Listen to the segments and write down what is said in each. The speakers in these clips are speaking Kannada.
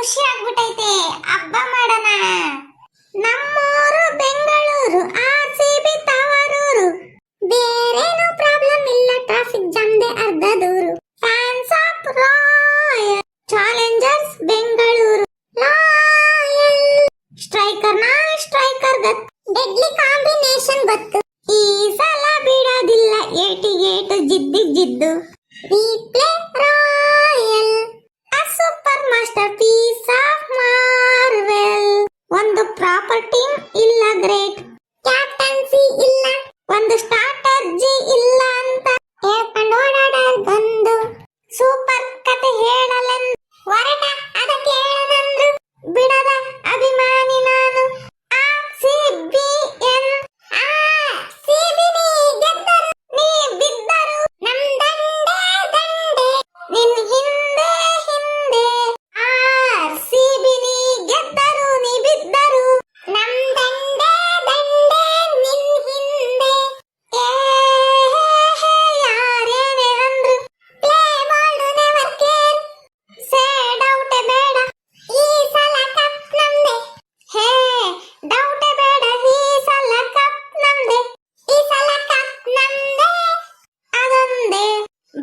ಖುಷಿ ಆಗ್ಬಿಟ್ಟೈತೆ. ಹಬ್ಬ ಮಾಡೋಣ. ನಮ್ಮೂರು ಬೆಂಗಳೂರು, RCB ತವರೂರು. ಬೇರೇನು ಪ್ರಾಬ್ಲಮ್ ಇಲ್ಲ, ಟ್ರಾಫಿಕ್ ಜಾಮ್ದೆ ಅರ್ಧ ದೂರು. Fans of royal challengers Bengaluru. Loyal striker ಗತ್ ಡೆಡ್ಲಿ ಕಾಂಬಿನೇಷನ್ ಗೊತ್ತು. ಈ ಸಲ ಬಿಡೋದಿಲ್ಲ, ಏಟಿಗೇಟು ಜಿದ್ದು. Replay royal super masterpiece of marvel. ಒಂದು ಪ್ರಾಪರ್ ಟೀಮ್ ಇಲ್ಲ, ಗ್ರೇಟ್ ಕ್ಯಾಪ್ಟನ್ಸಿ ಇಲ್ಲ, ಒಂದು ಸ್ಟ್ರಾಟಜಿ ಇಲ್ಲ ಅಂತ ಹೇಳ್ಕೊಂಡು ಓಡಾಡೋದೊಂದು ಸೂಪರ್ ಕತೆ ಹೇಳಲೆಂದು ಹೊರಟ. ಅದಕ್ಕೆ ಹೇಳದಂದ್ರು ಬಿಡದ ಅಭಿಮಾನಿ ನಾನು. RCBN ಗೆದ್ದರು, ನೀ ಬಿದ್ದರು, ನಮ್ ದಂಡೆ ನಿನ್ ಹಿಂದೆ. RCB ಗೆದ್ದರು, ನೀ ಬಿದ್ದರು, ನಮ್ ದಂಡೆ ನಿನ್ ಹಿಂದೆ. ಯಾರೇನೇ ಅಂದ್ರು ಪ್ಲೇ ಮಾಡು, ನೆವರ್ ಕೇರ್, ಸೇಡ್ ಔಟೇ ಬೇಡ, ಈ ಸಲ ಕಪ್ ನಮ್ದೆ. ಹೇ ಡೌಟೇ ಬೇಡ, ಈ ಸಲ ಕಪ್ ನಮ್ದೆ, ಈ ಸಲ ಕಪ್ ನಮ್ದೆ. ಅದೊಂದೇ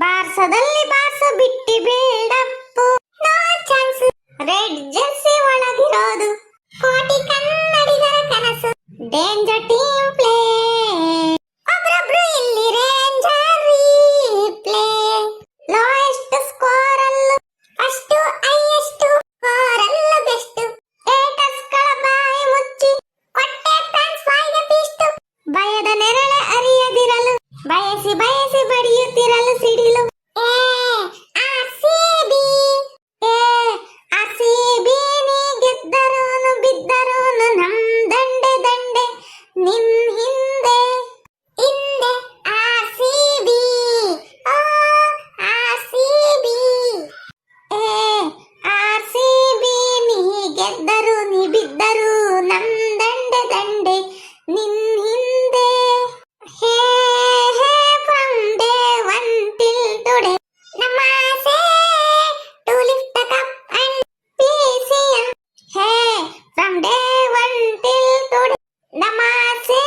ಬಾರ್ಸದಲ್ಲಿ ಬಾರ್ಸ ಬಿಟ್ಟಿ ಬೇಡಪ್ಪು, ನೋ ಚಾನ್ಸ್. ರೆಡ್ ಜೆರ್ಸಿ ಒಳಗಿರೋದು ಕೋಟಿ ಕನ್ನಡಿಗರ ಕನಸು. ಡೇಂಜರ್ ಟೀಮ್ ಪ್ಲೇ, ಒಬ್ರೊಬ್ರು ಇಲ್ಲಿ ರೇಂಜರ್ ರೀಪ್ಲೇ. ಲೋಯೆಸ್ಟ್ ಸ್ಕೋರ್ ಅಲ್ಲೂ ಫಸ್ಟ್, ಹೈಯೆಸ್ಟ್ ಸ್ಕೋರ್ ಅಲ್ಲ ಬೆಸ್ಟ್. ಏಟರ್ಸ್ಗಳ ಬಾಯಿ ಮುಚ್ಚಿ ಕೊಟ್ಟೆ ಫ್ರಾನ್ಸ್ ಬಾಯಿಗೆ ಫೀಸ್ಟ್. ಭಯದ ನೆರಳೆ ಅರಿಯದಿರಲು, ಬಯಸಿ ಬಡಿಯುತ್ತಿರಲು ಸಿಡಿಲು. RCB ನೀ ಗೆದ್ದರೂನು ಬಿದ್ದರೂನು, ನಮ್ ದಂಡೆ ನಿನ್ ಹಿಂದೆ. RCB RCB RCB ನೀ ಗೆದ್ದರು, ನೀ ಬಿದ್ದರು, ನಮ್ ದಂಡೆ ನಿನ್ ಹಿಂದೆ. ಹೇ from day one till today, ನಮ್ಮ ಆಸೆ to lift the cup and PCM. Hey from day one till today, ನಮ್ಮ ಆಸೆ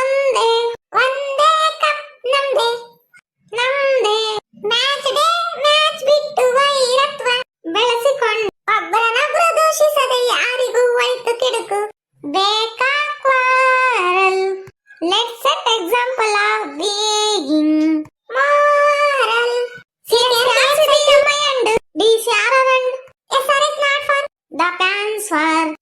ಒಂದೇ ಕಪ್ ನಮ್ದೆ. ಮ್ಯಾಚ್ ಬಿಟ್ಟು ವೈರತ್ವ ಬೆಳೆಸಿಕೊಂಡು ಒಬ್ಬರನ್ನೊಬ್ಬರು ದೂಷಿಸದೆ ಯಾರಿಗೂ ಹೋಯ್ತು ಕೆಡುಕು. ಬೇಕಾ quarrel, let's set example of being moral. CSR and DCR and SR is not for the fans for